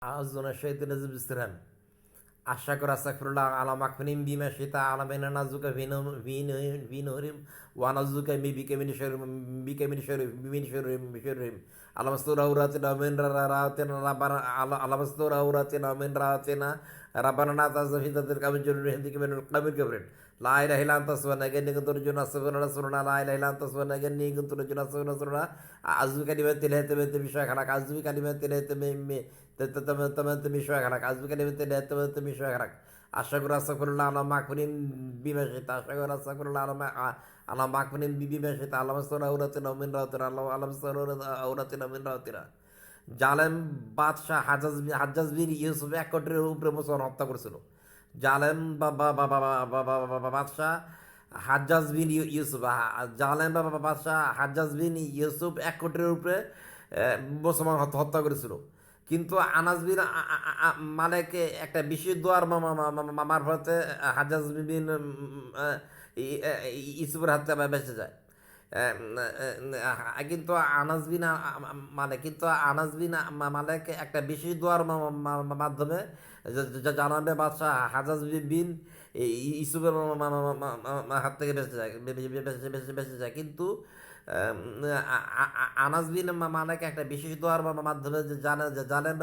أعوذ الشيطان الرجيم بسم الله أشكر أستغفر الله على مكفنين بما شئت على بين نزوك في نورهم ونزوك بك من شرهم على مستور أوراتنا من راتنا ربنا على مستور أوراتنا من راتنا ربنا لا تزغ في ذاتك من جرهم ذيك من القبر كبرين لا إله إلا أنت سبحانك إني كنت رجل نصرنا لا إله إلا أنت سبحانك إني كنت رجل نصرنا أعوذ بكلمات الله تمت بشاك لك أعوذ بكلمات الله تمت بشاك لك أعوذ بكلمات الله تمت بشاك لك أشكر أستغفر الله على مكفنين بما شئت أشكر أستغفر الله على مكفنين بما شئت على مستور أوراتنا من راتنا على مستور أوراتنا من راتنا জালেম বাদশাহ হাজ্জাজ বিন ইউসুফ এক কোটির উপরে মুসলমান হত্যা করেছিল। জালেম বাদশাহ হাজ্জাজ বিন ইউসুফ জালেম বাদশাহ হাজ্জাজ বিন ইউসুফ এক কোটির উপরে মুসলমান হত্যা করেছিল। কিন্তু আনাস বিন মালিক একটা বিশেষ দোয়ার মারফতে হাজ্জাজ বিন ইউসুফের হাতে বেঁচে যায়। কিন্তু আনাস বিন মালিক একটা বিশেষ দোয়ার মাধ্যমে জানাবে বাদশাহ হাজ্জাজ বিন ইউসুফের হাত থেকে বেঁচে যায়। কিন্তু আনাস বিন মালিক একটা বিশেষ দোয়ার মাধ্যমে জানেন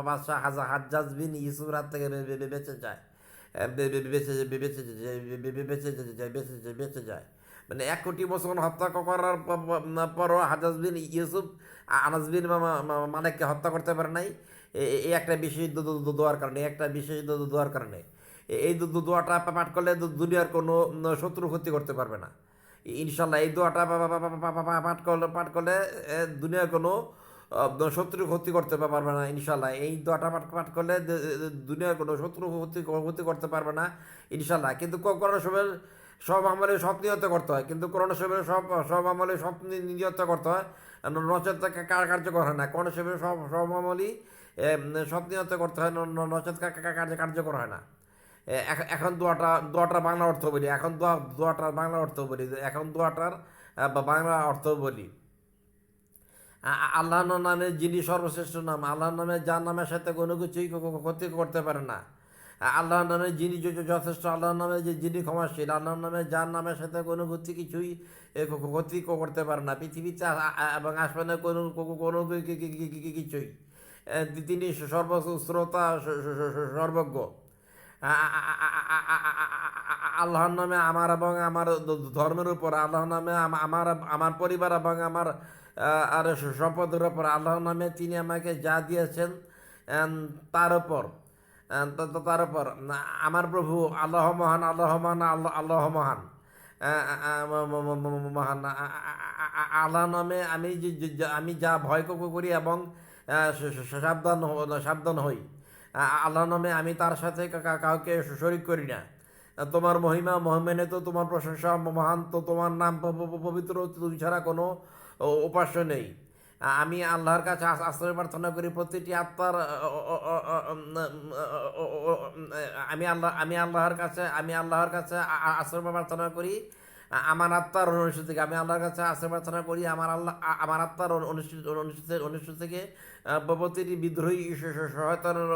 বাদশাহ হাজ্জাজ বিন ইউসুফের হাত থেকে বেঁচে যায় বেঁচে যায়। মানে 1 কোটি মুসলমান হত্যা করার পরও হাজ্জাজ বিন ইউসুফ আনাস বিন মালিককে হত্যা করতে পারে নাই। এই একটা বিশেষ দোয়ার কারণে এই দোয়াটা পাঠ করলে দুনিয়ার কোনো শত্রু ক্ষতি করতে পারবে না ইনশাল্লাহ। এই দোয়াটা পাঠ করলে দুনিয়ার কোনো শত্রু ক্ষতি করতে পারবে না ইনশাল্লাহ। এই দোয়াটা পাঠ করলে দুনিয়ার কোনো শত্রু ক্ষতি করতে পারবে না ইনশাল্লাহ। কিন্তু করোনার সময় সব আমলে সব নিয়ত করতে হয়, কিন্তু করোনার সময় সব আমলে সব নিয়ত করতে হয়, নচেত কার্যকর হয় না। করোনার সময় সব আমলই সব নিয়ত করতে হয়, নচেত কার্যকর হয় না। এখন দোয়াটার বাংলা অর্থ বলি দোয়াটার বাংলা অর্থ বলি। আল্লাহর নামে যিনি সর্বশ্রেষ্ঠ নাম, আল্লাহর নামে যার নামের সাথে কোনো কিছুই ক্ষতি করতে পারে না, আল্লাহর নামে যিনি যথেষ্ট, আল্লাহর নামে যিনি ক্ষমাশীল, আল্লাহর নামে যার নামের সাথে কোনো কিছুই ক্ষতি করতে পারে না পৃথিবীতে এবং আসমানে কোনো কিছুই। তিনি সর্বশ্রোতা সর্বজ্ঞ। আল্লাহর নামে আমার এবং আমার ধর্মের উপর, আল্লাহর নামে আমার পরিবার এবং আমার আর সম্পদের উপর, আল্লাহর নামে তিনি আমাকে যা দিয়েছেন তার উপর আমার প্রভু আল্লাহ মহান আল্লাহ মহান আল্লাহ নামে আমি যা ভয় করি এবং সাবধান হই। আল্লাহর নামে আমি তার সাথে কাউকে শরীক করি না। তোমার মহিমা মহিমানে তো তোমার প্রশংসা মহান, তো তোমার নাম পবিত্র, তুমি ছাড়া কোনো উপাস্য নেই। আমি আল্লাহর কাছে আশ্রয় প্রার্থনা করি প্রতিটি আত্মার। আমি আল্লাহর কাছে আশ্রয় প্রার্থনা করি আমার আত্মার অনিষ্ট থেকে। আমি আল্লাহর কাছে আশ্রয় প্রার্থনা করি আমার আত্মার অনিষ্ট থেকে, প্রতিটি বিদ্রোহী শয়তানের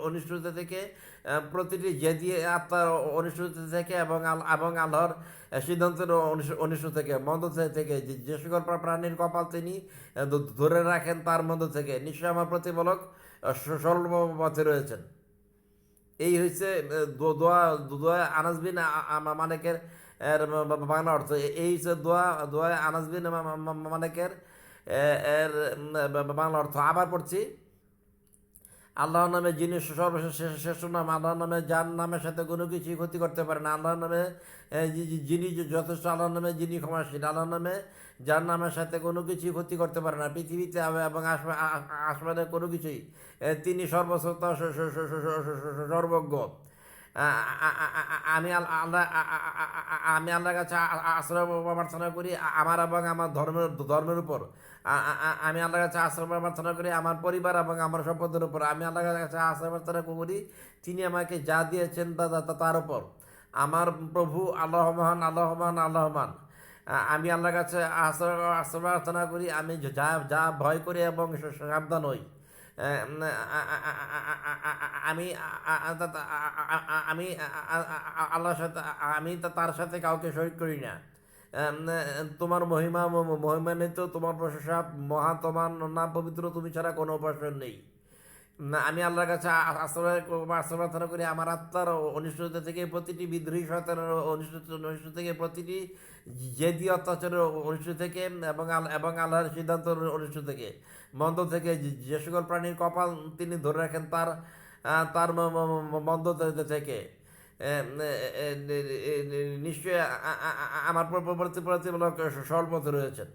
অনিষ্টতা থেকে, প্রতিটি জেদি আত্মার অনিষ্টতা থেকে এবং আল্লাহর সিদ্ধান্তের অনিষ্ট থেকে, মন্দ থেকে। যে সকল প্রাণীর কপাল তিনি ধরে রাখেন তার মধ্য থেকে নিশ্চয় আমার প্রতিপালক সর্বপথে রয়েছেন। এই হচ্ছে দোয়া আনাস বিন মালিকের বাংলা অর্থ। এই হচ্ছে দোয়া আনাস বিন মালিকের এর বাংলা অর্থ। আবার পড়ছি, আল্লাহর নামে যিনি সর্বশ্রেষ্ঠ নাম, আল্লাহর নামে যার নামের সাথে কোনো কিছুই ক্ষতি করতে পারে না, আল্লাহর নামে যিনি যথেষ্ট, আল্লাহর নামে যিনি ক্ষমাশীল, আল্লাহর নামে যার নামের সাথে কোনো কিছুই ক্ষতি করতে পারে না পৃথিবীতে এবং আসমানে কোনো কিছুই। তিনি সর্বশ্রোতা সর্বজ্ঞ। আমি আল্লাহর কাছে আশ্রয় প্রার্থনা করি আমার এবং আমার ধর্মের উপর। আমি আল্লাহর কাছে আশ্রয় প্রার্থনা করি আমার পরিবার এবং আমার সম্পদের উপর। আমি আল্লাহর কাছে আশ্রয় প্রার্থনা করি তিনি আমাকে যা দিয়েছেন তার উপর। আমার প্রভু আল্লাহ মহান আল্লাহ মহান। আমি আল্লাহর কাছে আশ্রয় প্রার্থনা করি আমি যা ভয় করি এবং সাবধান হই। আমি আমি আল্লাহর সাথে আমি তার সাথে কাউকে শরীক করি না। তোমার মহিমান্বিত, তোমার প্রশংসা মহা, তোমার নাম পবিত্র, তুমি ছাড়া কোনো উপাস্য নেই। না, আমি আল্লাহর কাছে আশ্রয় প্রার্থনা করি আমার আত্মার অনিষ্টতা থেকে, প্রতিটি বিদ্রোহী শয়তানের অনিষ্ট থেকে, প্রতিটি জেদি অত্যাচারের অনিষ্ট থেকে, এবং আল্লাহর সিদ্ধান্তের অনিষ্ট থেকে, মন্দ থেকে। যে সকল প্রাণীর কপাল তিনি ধরে রাখেন তার তার মন্দ থেকে। নিশ্চয়ই আমার প্রতিপালক সরল পথে রয়েছেন।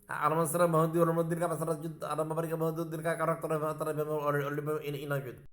Al-Masra Mahdi or Mudir Kapasara, Adam America Mahdi, Dirka, Karakter, Inajud.